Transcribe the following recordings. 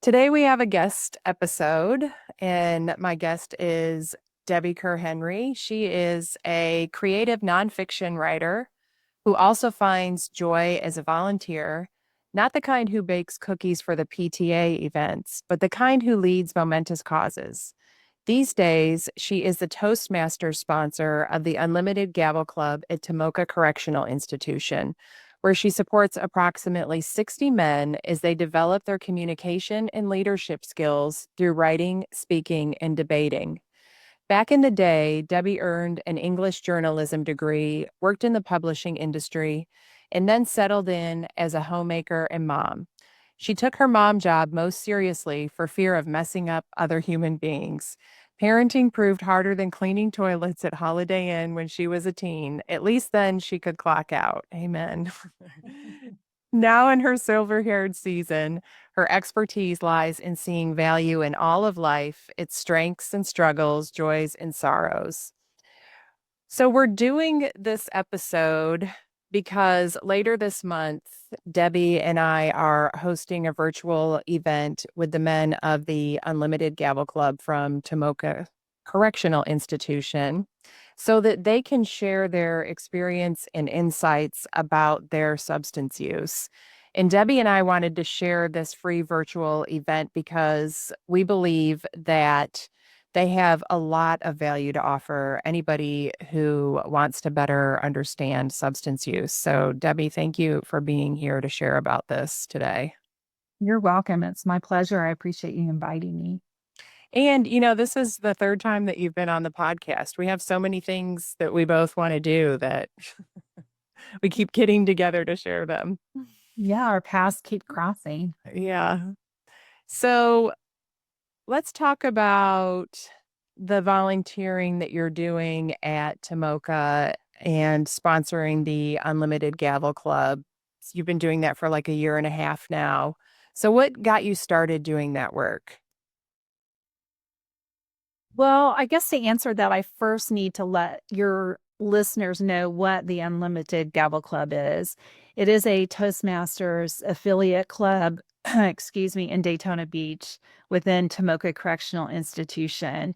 Today we have a guest episode, and my guest is Debbie Kerr-Henry. She is a creative nonfiction writer who also finds joy as a volunteer, not the kind who bakes cookies for the PTA events, but the kind who leads momentous causes. These days, she is the Toastmasters sponsor of the Unlimited Gavel Club at Tomoka Correctional Institution, where she supports approximately 60 men as they develop their communication and leadership skills through writing, speaking, and debating. Back in the day, Debbie earned an English journalism degree, worked in the publishing industry, and then settled in as a homemaker and mom. She took her mom job most seriously for fear of messing up other human beings. Parenting proved harder than cleaning toilets at Holiday Inn when she was a teen. At least then she could clock out. Amen. Now in her silver-haired season, her expertise lies in seeing value in all of life, its strengths and struggles, joys and sorrows. So we're doing this episode because later this month, Debbie and I are hosting a virtual event with the men of the Unlimited Gavel Club from Tomoka Correctional Institution so that they can share their experience and insights about their substance use. And Debbie and I wanted to share this free virtual event because we believe that they have a lot of value to offer anybody who wants to better understand substance use. So, Debbie, thank you for being here to share about this today. You're welcome. It's my pleasure. I appreciate you inviting me. And, this is the third time that you've been on the podcast. We have so many things that we both want to do that we keep getting together to share them. Yeah, our paths keep crossing. Yeah. So, let's talk about the volunteering that you're doing at Tomoka and sponsoring the Unlimited Gavel Club. So you've been doing that for like a year and a half now. So, what got you started doing that work? Well, I guess to answer that, I first need to let your listeners know what the Unlimited Gavel Club is. It is a Toastmasters affiliate club, excuse me, in Daytona Beach within Tomoka Correctional Institution.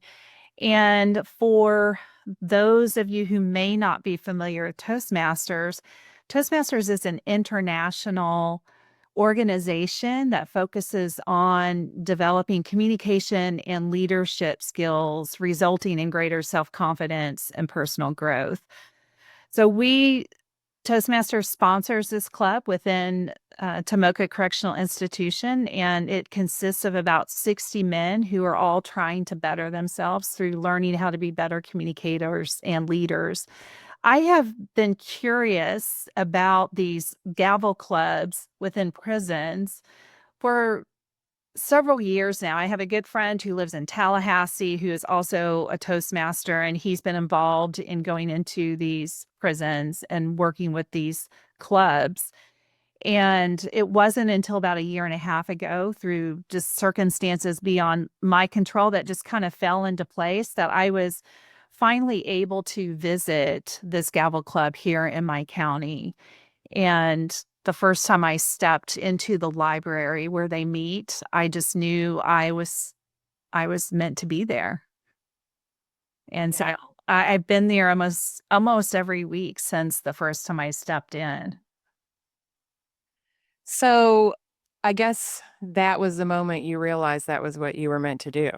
And for those of you who may not be familiar with Toastmasters, Toastmasters is an international organization that focuses on developing communication and leadership skills, resulting in greater self confidence and personal growth. So, Toastmasters sponsors this club within Tomoka Correctional Institution, and it consists of about 60 men who are all trying to better themselves through learning how to be better communicators and leaders. I have been curious about these gavel clubs within prisons for several years now. I have a good friend who lives in Tallahassee who is also a Toastmaster, and he's been involved in going into these prisons and working with these clubs. And it wasn't until about a year and a half ago, through just circumstances beyond my control, that just kind of fell into place, that I was finally able to visit this gavel club here in my county. And the first time I stepped into the library where they meet, I just knew I was meant to be there. And so Yeah. I've been there almost every week since the first time I stepped in. So, I guess that was the moment you realized that was what you were meant to do.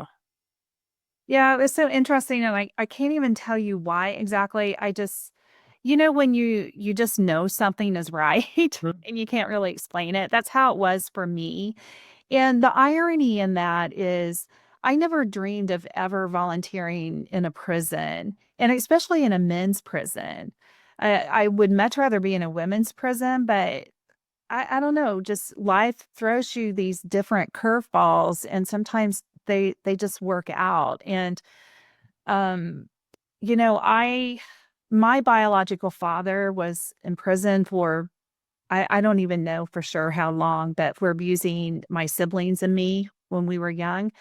Yeah, it was so interesting, and I can't even tell you why exactly. I just, when you just know something is right Mhm. and you can't really explain it. That's how it was for me. And the irony in that is I never dreamed of ever volunteering in a prison, and especially in a men's prison. I would much rather be in a women's prison, but I don't know, just life throws you these different curveballs, and sometimes they just work out. And um, I my biological father was in prison for I don't even know for sure how long, but for abusing my siblings and me when we were young,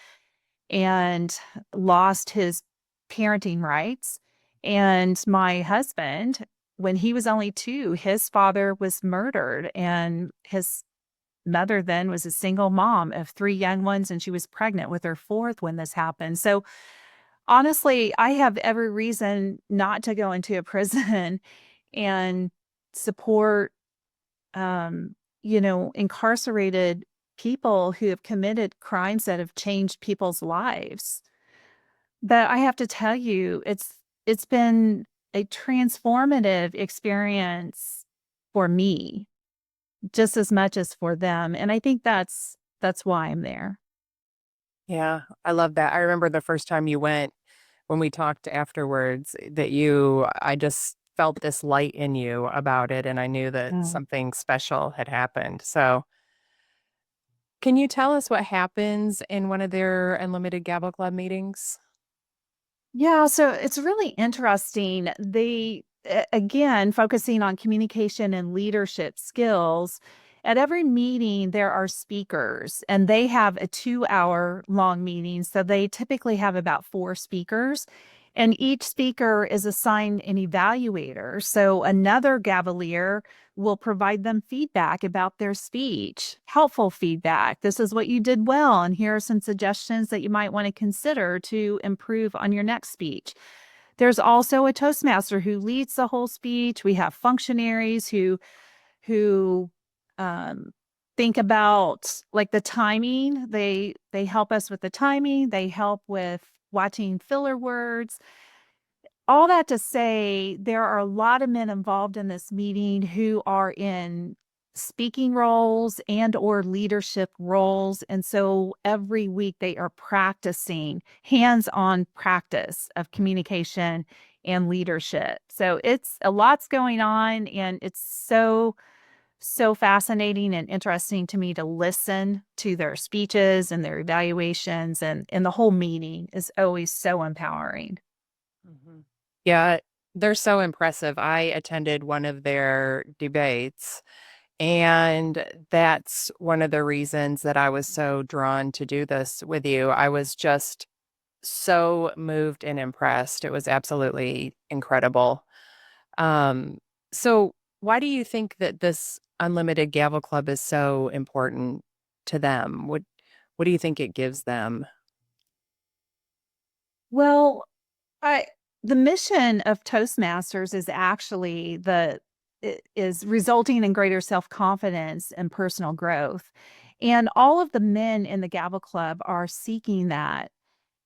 and lost his parenting rights. And my husband, when he was only two, his father was murdered, and his mother then was a single mom of 3 young ones, and she was pregnant with her fourth when this happened. So honestly, I have every reason not to go into a prison and support, um, incarcerated people who have committed crimes that have changed people's lives. But I have to tell you, it's been a transformative experience for me just as much as for them. And I think that's why I'm there. Yeah, I love that. I remember the first time you went when we talked afterwards that I just felt this light in you about it, and I knew that Mm. something special had happened. So, can you tell us what happens in one of their Unlimited Gavel Club meetings? Yeah, so it's really interesting. Again, focusing on communication and leadership skills. At every meeting, there are speakers, and they have a 2 hour long meeting. So they typically have about 4 speakers, and each speaker is assigned an evaluator. So another Gavalier will provide them feedback about their speech, helpful feedback. This is what you did well, and here are some suggestions that you might want to consider to improve on your next speech. There's also a Toastmaster who leads the whole speech. We have functionaries who um, think about like the timing. They help us with the timing. They help with watching filler words. All that to say, there are a lot of men involved in this meeting who are in speaking roles and or leadership roles, and so every week they are practicing hands-on practice of communication and leadership. So it's a lot's going on, and it's so fascinating and interesting to me to listen to their speeches and their evaluations, and the whole meeting is always so empowering. Mhm. Yeah, they're so impressive. I attended one of their debates, and that's one of the reasons that I was so drawn to do this with you. I was just so moved and impressed. It was absolutely incredible. Um, so why do you think that this Unlimited Gavel Club is so important to them? What do you think it gives them? Well, I the mission of Toastmasters is actually is resulting in greater self-confidence and personal growth. And all of the men in the Gavel Club are seeking that.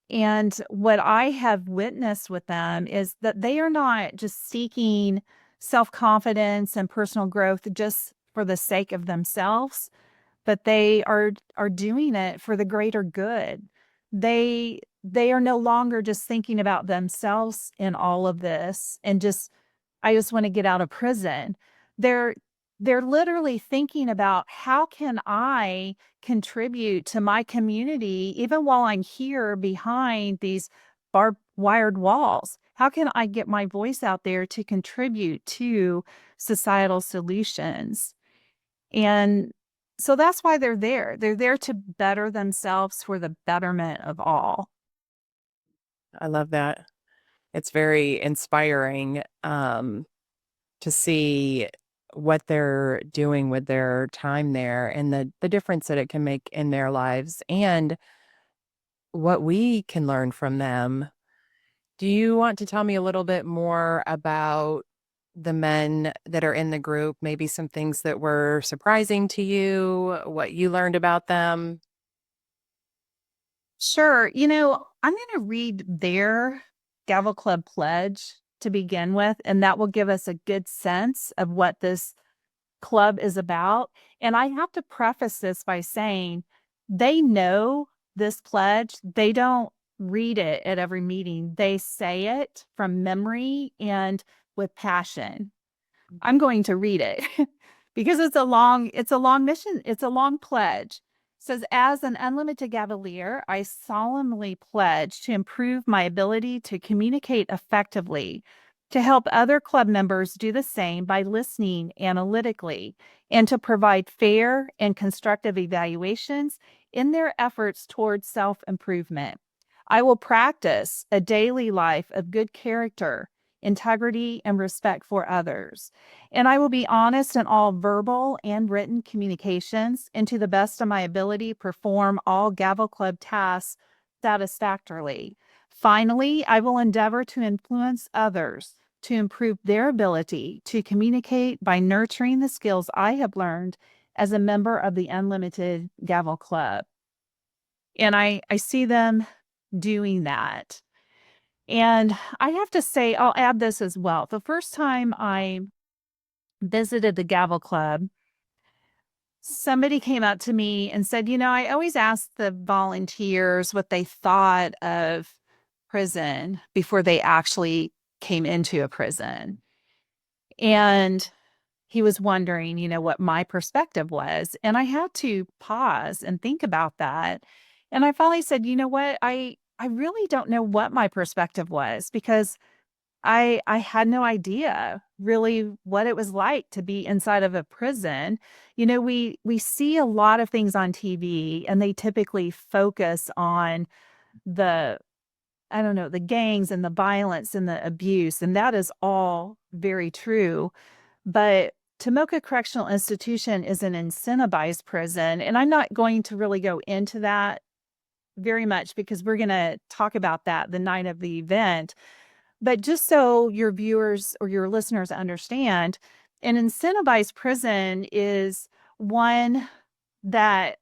And what I have witnessed with them is that they are not just seeking self-confidence and personal growth just for the sake of themselves, but they are doing it for the greater good. They are no longer just thinking about themselves in all of this and just I just want to get out of prison. They're they're literally thinking about how can I contribute to my community even while I'm here behind these barbed wired walls? How can I get my voice out there to contribute to societal solutions? And so that's why they're there. They're there to better themselves for the betterment of all. I love that. It's very inspiring to see what they're doing with their time there and the difference that it can make in their lives and what we can learn from them. Do you want to tell me a little bit more about the men that are in the group? Maybe some things that were surprising to you, what you learned about them? Sure. I'm going to read their Gavel Club pledge to begin with, and that will give us a good sense of what this club is about. And I have to preface this by saying they know this pledge. They don't read it at every meeting, they say it from memory and with passion. I'm going to read it because it's a long mission. It's a long pledge. It says, as an unlimited Gavalier, I solemnly pledge to improve my ability to communicate effectively, to help other club members do the same by listening analytically, and to provide fair and constructive evaluations in their efforts towards self improvement. I will practice a daily life of good character integrity, and respect for others. And I will be honest in all verbal and written communications, and to the best of my ability, perform all Gavel Club tasks satisfactorily. Finally, I will endeavor to influence others to improve their ability to communicate by nurturing the skills I have learned as a member of the Unlimited Gavel Club. And I see them doing that. And I have to say, I'll add this as well. The first time I visited the Gavel Club, somebody came up to me and said, I always ask the volunteers what they thought of prison before they actually came into a prison. And he was wondering, what my perspective was. And I had to pause and think about that. And I finally said, you know what? I really don't know what my perspective was, because I had no idea really what it was like to be inside of a prison. We see a lot of things on TV, and they typically focus on the I don't know, the gangs and the violence and the abuse, and that is all very true. But Tomoka Correctional Institution is an incentivized prison, and I'm not going to really go into that very much because we're going to talk about that the night of the event. But just so your viewers or your listeners understand, an incentivized prison is one that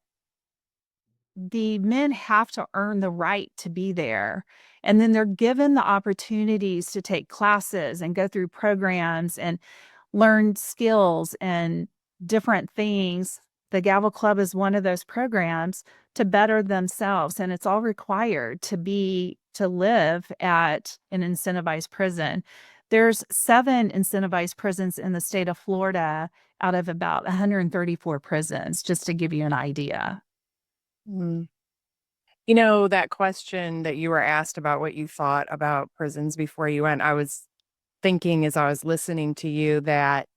the men have to earn the right to be there. And then they're given the opportunities to take classes and go through programs and learn skills and different things. The Gavel Club is one of those programs to better themselves. And it's all required to live at an incentivized prison. There's 7 incentivized prisons in the state of Florida out of about 134 prisons, just to give you an idea. Mm. That question that you were asked about what you thought about prisons before you went, I was thinking as I was listening to you that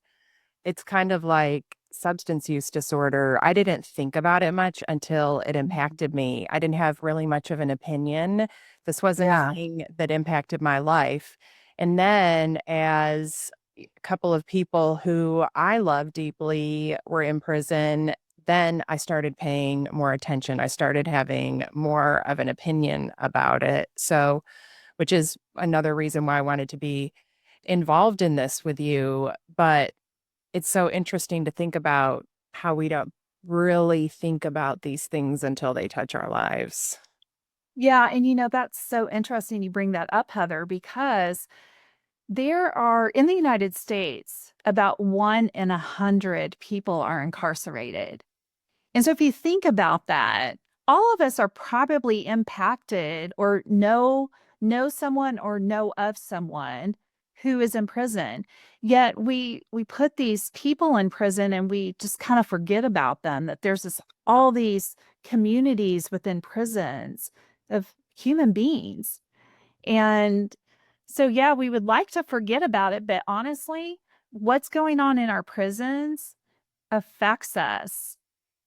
it's kind of like substance use disorder. I didn't think about it much until it Mhm. impacted me. I didn't have really much of an opinion. This wasn't a Yeah. thing that impacted my life. And then, as a couple of people who I love deeply were in prison, then I started paying more attention. I started having more of an opinion about it. So, which is another reason why I wanted to be involved in this with you. But it's so interesting to think about how we don't really think about these things until they touch our lives. Yeah. And that's so interesting you bring that up, Heather, because there are in the United States about 1 in 100 people are incarcerated. And so if you think about that, all of us are probably impacted or know someone or know of someone who is in prison. Yet we put these people in prison and we just kind of forget about them, that there's all these communities within prisons of human beings. And so yeah, we would like to forget about it, but honestly, what's going on in our prisons affects us.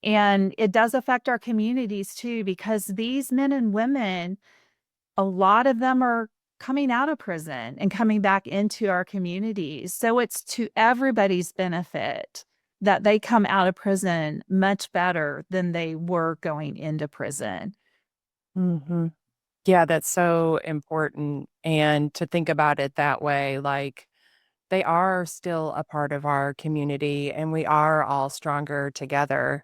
And it does affect our communities too, because these men and women, a lot of them are coming out of prison and coming back into our communities. So it's to everybody's benefit that they come out of prison much better than they were going into prison. Hmm. Yeah, that's so important. And to think about it that way, like they are still a part of our community and we are all stronger together.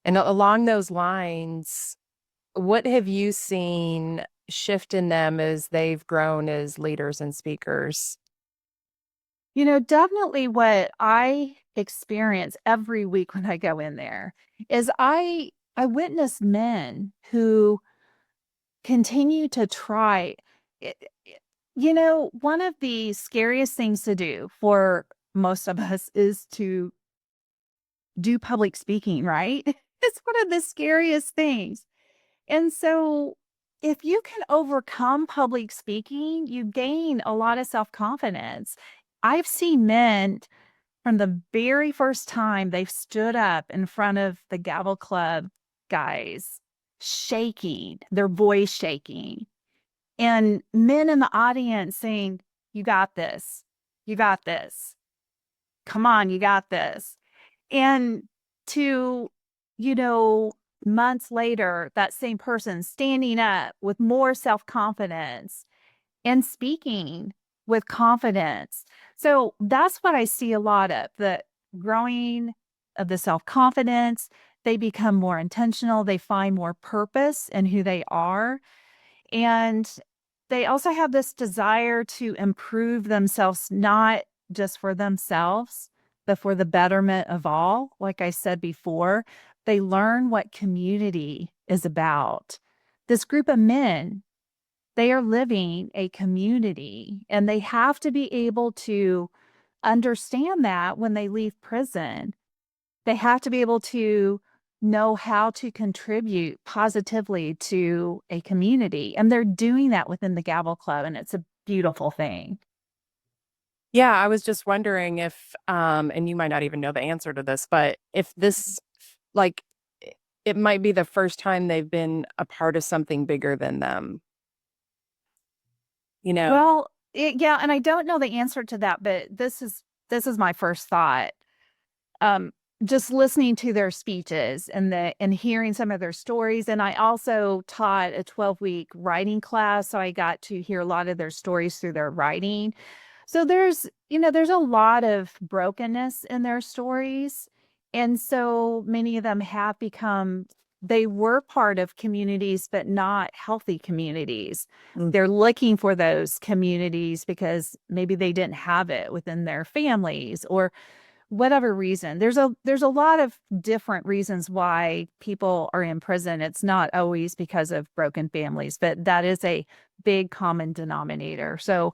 And along those lines, what have you seen shift in them as they've grown as leaders and speakers? Definitely what I experience every week when I go in there is I witness men who continue to try. One of the scariest things to do for most of us is to do public speaking, right? It's one of the scariest things. And so, if you can overcome public speaking, you gain a lot of self confidence. I've seen men from the very first time they've stood up in front of the Gavel Club guys, shaking, their voice shaking, and men in the audience saying, You got this. You got this. Come on, you got this. And to, you know, months later, that same person standing up with more self confidence and speaking with confidence. So that's what I see a lot of the growing of the self confidence. They become more intentional, they find more purpose in who they are. And they also have this desire to improve themselves, not just for themselves, but for the betterment of all. Like I said before, they learn what community is about. This group of men, they are living a community and they have to be able to understand that when they leave prison. They have to be able to know how to contribute positively to a community. And they're doing that within the Gavel Club, and it's a beautiful thing. Yeah, I was just wondering if, and you might not even know the answer to this, but if this, like, it might be the first time they've been a part of something bigger than them, you know? Well, yeah, and I don't know the answer to that, but this is my first thought. Um, just listening to their speeches and hearing some of their stories. And I also taught a 12-week writing class, so I got to hear a lot of their stories through their writing. So there's a lot of brokenness in their stories. And so many of them have become, they were part of communities, but not healthy communities. Mm. They're looking for those communities because maybe they didn't have it within their families or whatever reason. There's a lot of different reasons why people are in prison. It's not always because of broken families, but that is a big common denominator. So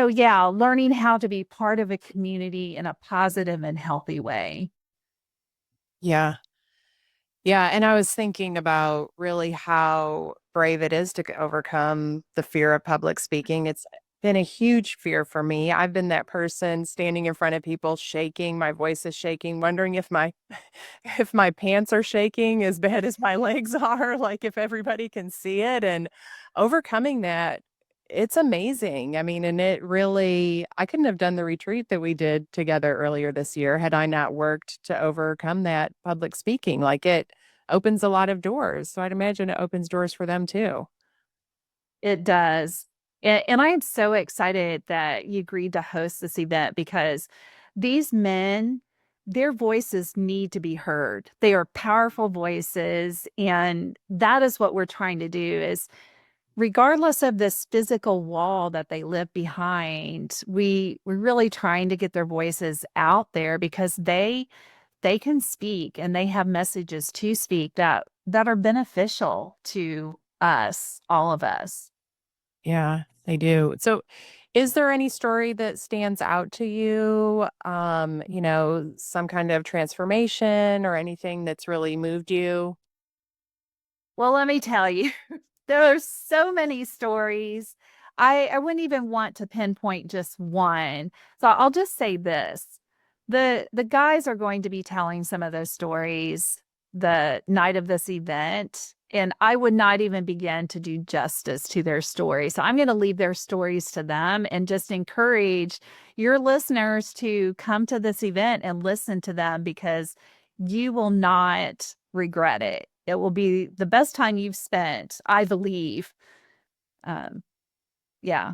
yeah, learning how to be part of a community in a positive and healthy way. Yeah. Yeah, and I was thinking about really how brave it is to overcome the fear of public speaking. It's been a huge fear for me. I've been that person standing in front of people shaking, my voice is shaking, wondering if my if my pants are shaking as bad as my legs are, like if everybody can see it and overcoming that, it's amazing. I mean, and it really, I couldn't have done the retreat that we did together earlier this year had I not worked to overcome that public speaking. Like it opens a lot of doors. So I'd imagine it opens doors for them too. It does. And I am so excited that you agreed to host this event because these men, their voices need to be heard. They are powerful voices. And that is what we're trying to do is regardless of this physical wall that they live behind, we're really trying to get their voices out there because they can speak and they have messages to speak that are beneficial to us, all of us. Yeah, they do. So is there any story that stands out to you? Some kind of transformation or anything that's really moved you? Well, let me tell you, there are so many stories. I wouldn't even want to pinpoint just one. So I'll just say this. The guys are going to be telling some of those stories the night of this event, and I would not even begin to do justice to their story. So I'm going to leave their stories to them and just encourage your listeners to come to this event and listen to them because you will not regret it. It will be the best time you've spent, I believe. Um, yeah.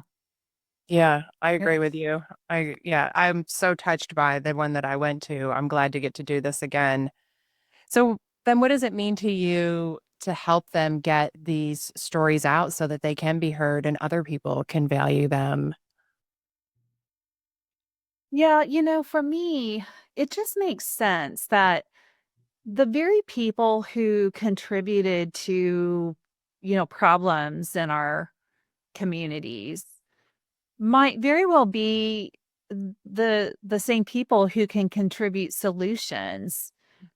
Yeah, I Yep. agree with you. I'm so touched by the one that I went to. I'm glad to get to do this again. So then what does it mean to you to help them get these stories out so that they can be heard and other people can value them? Yeah, for me, it just makes sense that the very people who contributed to, problems in our communities might very well be the same people who can contribute solutions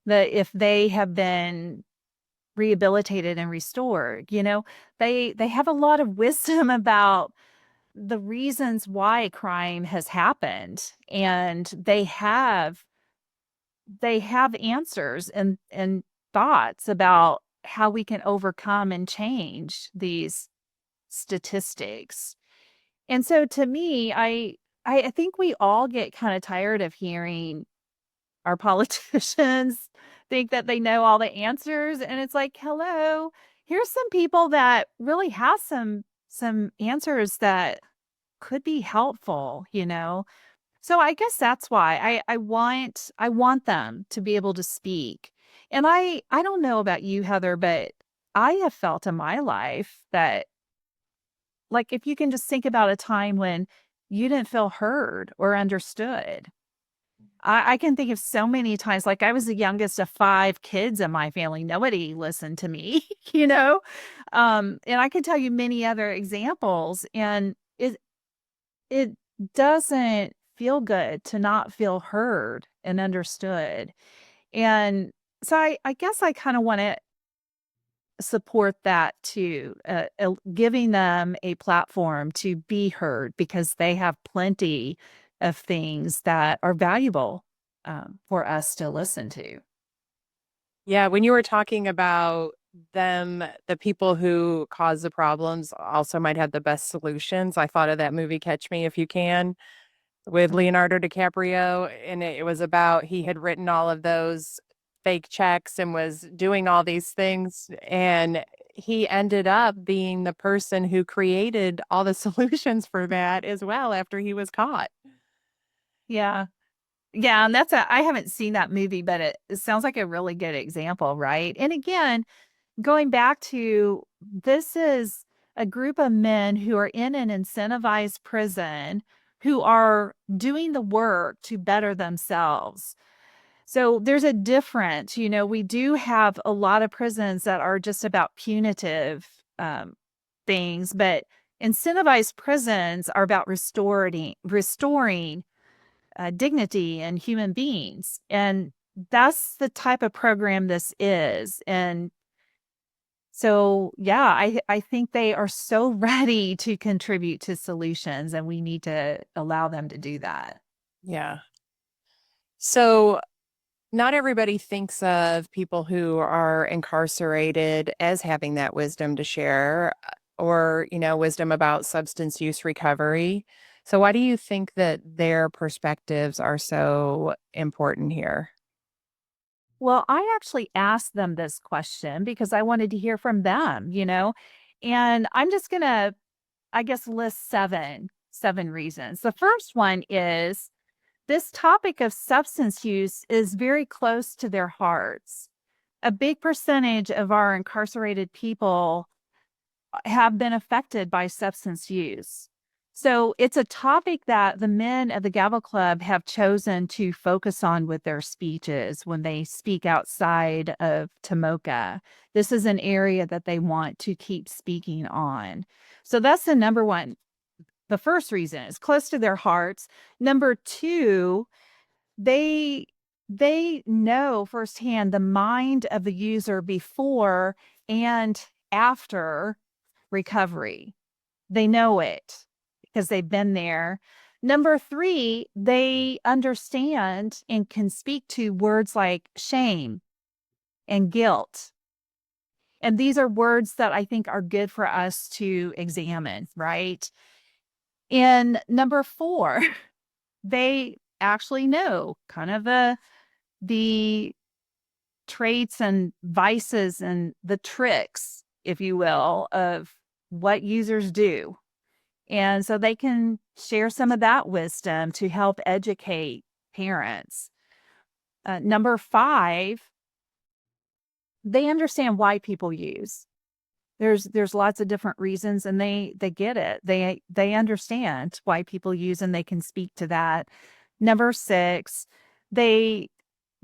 that if they have been rehabilitated and restored. They have a lot of wisdom about the reasons why crime has happened, and they have answers and thoughts about how we can overcome and change these statistics. And so to me, I think we all get kind of tired of hearing our politicians think that they know all the answers. And it's like, hello, here's some people that really have some answers that could be helpful, you know? So I guess that's why I want them to be able to speak. And I don't know about you, Heather, but I have felt in my life that, like, if you can just think about a time when you didn't feel heard or understood. I can think of so many times, like I was the youngest of 5 kids in my family. Nobody listened to me, you know? And I can tell you many other examples, and it doesn't feel good to not feel heard and understood. And so I guess I kind of want to support that too, giving them a platform to be heard because they have plenty of things that are valuable for us to listen to. Yeah, when you were talking about them, the people who cause the problems also might have the best solutions. I thought of that movie Catch Me If You Can with Leonardo DiCaprio, and it was about he had written all of those fake checks and was doing all these things, and he ended up being the person who created all the solutions for that as well after he was caught. Yeah. Yeah, and I haven't seen that movie, but it sounds like a really good example, right? And again, going back to, this is a group of men who are in an incentivized prison who are doing the work to better themselves. So there's a difference. You know, we do have a lot of prisons that are just about punitive things, but incentivized prisons are about restoring dignity and human beings. And that's the type of program this is. And so, yeah, I think they are so ready to contribute to solutions, and we need to allow them to do that. Yeah. So not everybody thinks of people who are incarcerated as having that wisdom to share or, wisdom about substance use recovery. So why do you think that their perspectives are so important here? Well, I actually asked them this question because I wanted to hear from them, you know, and I'm just going to, I guess, list seven reasons. The first one is this topic of substance use is very close to their hearts. A big percentage of our incarcerated people have been affected by substance use. So it's a topic that the men of the Gavel Club have chosen to focus on with their speeches when they speak outside of Tomoka. This is an area that they want to keep speaking on. So that's the number one. The first reason is close to their hearts. Number two, they they know firsthand the mind of the user before and after recovery. They know it because they've been there. Number three, they understand and can speak to words like shame and guilt. And these are words that I think are good for us to examine, right? And number four, they actually know kind of the traits and vices and the tricks, if you will, of what users do. And so they can share some of that wisdom to help educate parents. Number five, they understand why people use. There's lots of different reasons, and they get it. They understand why people use, and they can speak to that. Number six, they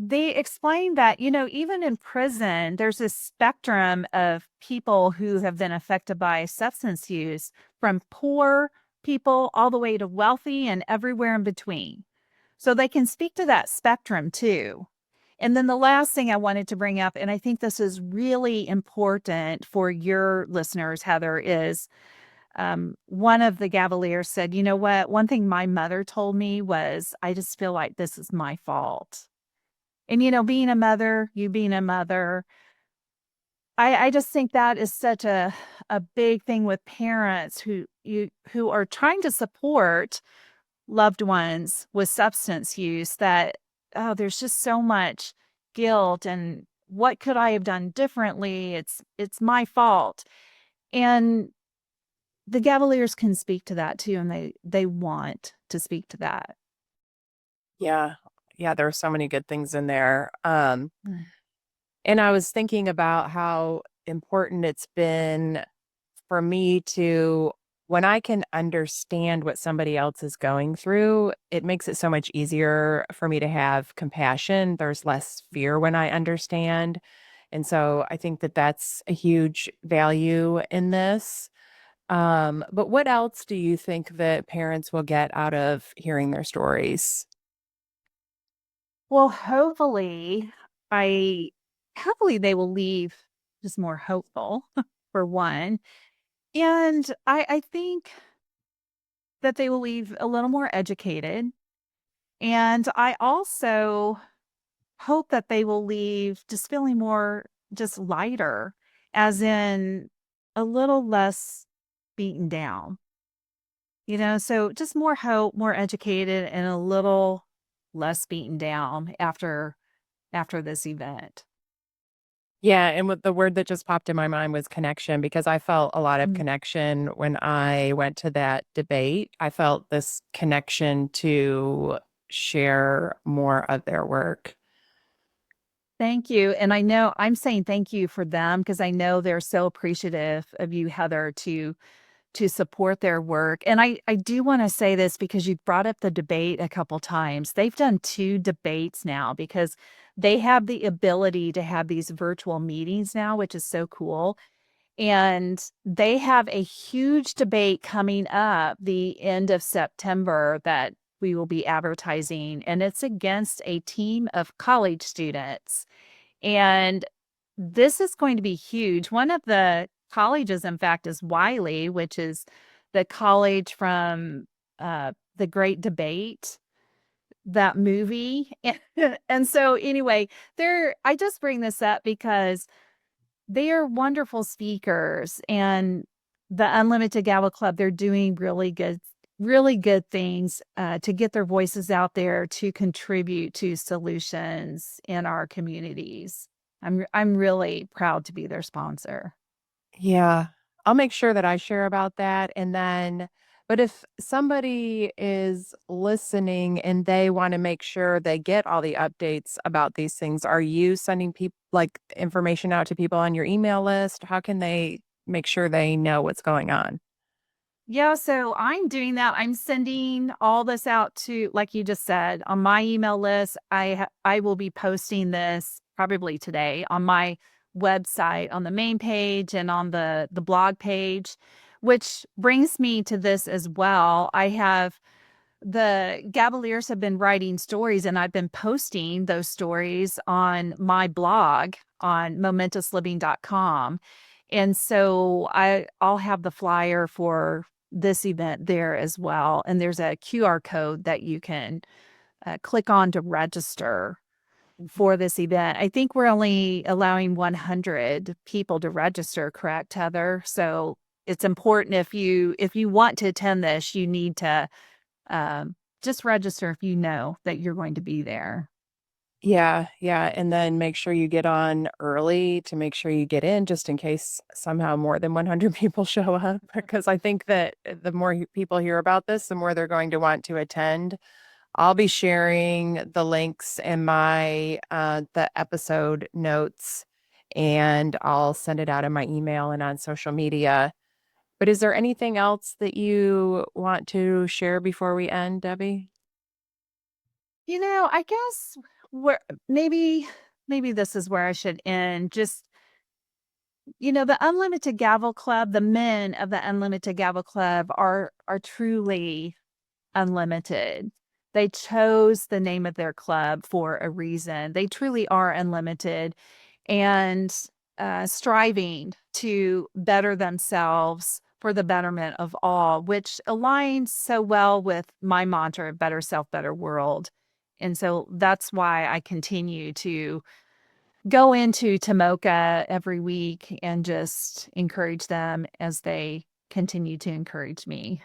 they explain that, you know, even in prison, there's a spectrum of people who have been affected by substance use, from poor people all the way to wealthy and everywhere in between. So they can speak to that spectrum too. And then the last thing I wanted to bring up, and I think this is really important for your listeners, Heather, is one of the Gavaliers said, you know what? One thing my mother told me was, I just feel like this is my fault. And, you know, being a mother, you being a mother, I just think that is such a a big thing with parents who are trying to support loved ones with substance use that, oh, there's just so much guilt and what could I have done differently? It's my fault. And the Cavaliers can speak to that too, and they want to speak to that. Yeah. Yeah, there are so many good things in there. Mm. And I was thinking about how important it's been for me to, when I can understand what somebody else is going through, it makes it so much easier for me to have compassion. There's less fear when I understand. And so I think that that's a huge value in this. But what else do you think that parents will get out of hearing their stories? Well, I hopefully they will leave just more hopeful for one. And I think that they will leave a little more educated. And I also hope that they will leave just feeling more just lighter, as in a little less beaten down, so just more hope, more educated, and a little less beaten down after this event. Yeah, and what the word that just popped in my mind was connection because I felt a lot of Mm. connection when I went to that debate. I felt this connection to share more of their work. Thank you. And I know I'm saying thank you for them because I know they're so appreciative of you, Heather, to support their work. And I do want to say this because you brought up the debate a couple times. They've done 2 debates now because they have the ability to have these virtual meetings now, which is so cool. And they have a huge debate coming up the end of September that we will be advertising, and it's against a team of college students. And this is going to be huge. One of the colleges, in fact, is Wiley, which is the college from The Great Debate, that movie. And so, anyway, I just bring this up because they are wonderful speakers, and the Unlimited Gavel Club, they're doing really good things to get their voices out there to contribute to solutions in our communities. I'm really proud to be their sponsor. Yeah, I'll make sure that I share about that. And then, but if somebody is listening and they want to make sure they get all the updates about these things, are you sending people like information out to people on your email list? How can they make sure they know what's going on? Yeah, so I'm doing that. I'm sending all this out to, like you just said, on my email list. I will be posting this probably today on my website, on the main page and on the blog page, which brings me to this as well. The Cavaliers have been writing stories, and I've been posting those stories on my blog on momentusliving.com. And so I'll have the flyer for this event there as well. And there's a QR code that you can click on to register for this event. I think we're only allowing 100 people to register, correct, Heather? So it's important if you want to attend this, you need to just register if you know that you're going to be there. Yeah, yeah, and then make sure you get on early to make sure you get in just in case somehow more than 100 people show up, because I think that the more people hear about this, the more they're going to want to attend. I'll be sharing the links in my the episode notes, and I'll send it out in my email and on social media. But is there anything else that you want to share before we end, Debbie? I guess where maybe this is where I should end. Just, the Unlimited Gavel Club, the men of the Unlimited Gavel Club are truly unlimited. They chose the name of their club for a reason. They truly are unlimited and striving to better themselves for the betterment of all, which aligns so well with my mantra of better self, better world. And so that's why I continue to go into Tomoka every week and just encourage them as they continue to encourage me.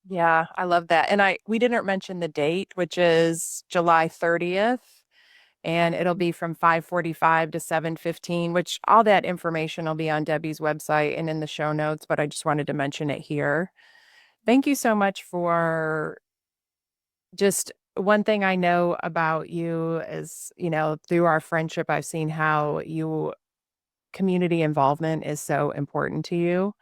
Yeah, I love that. And we didn't mention the date, which is July 30th, and it'll be from 5:45 to 7:15, which all that information will be on Debbie's website and in the show notes, but I just wanted to mention it here. Thank you so much for just one thing I know about you is, through our friendship, I've seen how community involvement is so important to you.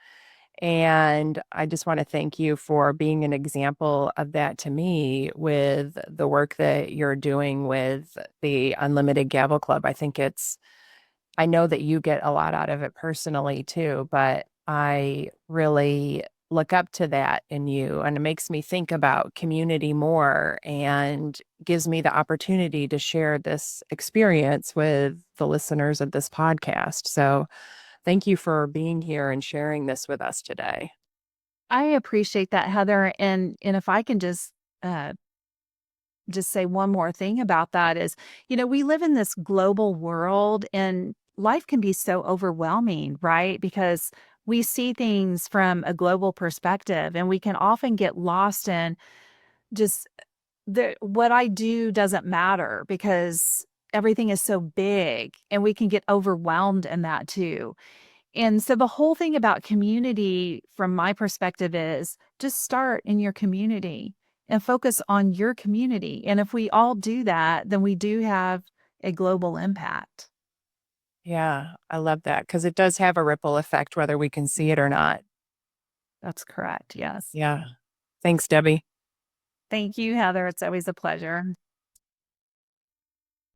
And I just want to thank you for being an example of that to me with the work that you're doing with the Unlimited Gavel Club. I know that you get a lot out of it personally too, but I really look up to that in you, and it makes me think about community more and gives me the opportunity to share this experience with the listeners of this podcast. So thank you for being here and sharing this with us today. I appreciate that, Heather. And if I can uh, just say one more thing about that is, we live in this global world and life can be so overwhelming, right? Because we see things from a global perspective and we can often get lost in just what I do doesn't matter because everything is so big and we can get overwhelmed in that too. And so the whole thing about community, from my perspective, is just start in your community and focus on your community. And if we all do that, then we do have a global impact. Yeah, I love that because it does have a ripple effect, whether we can see it or not. That's correct. Yes. Yeah. Thanks, Debbie. Thank you, Heather. It's always a pleasure.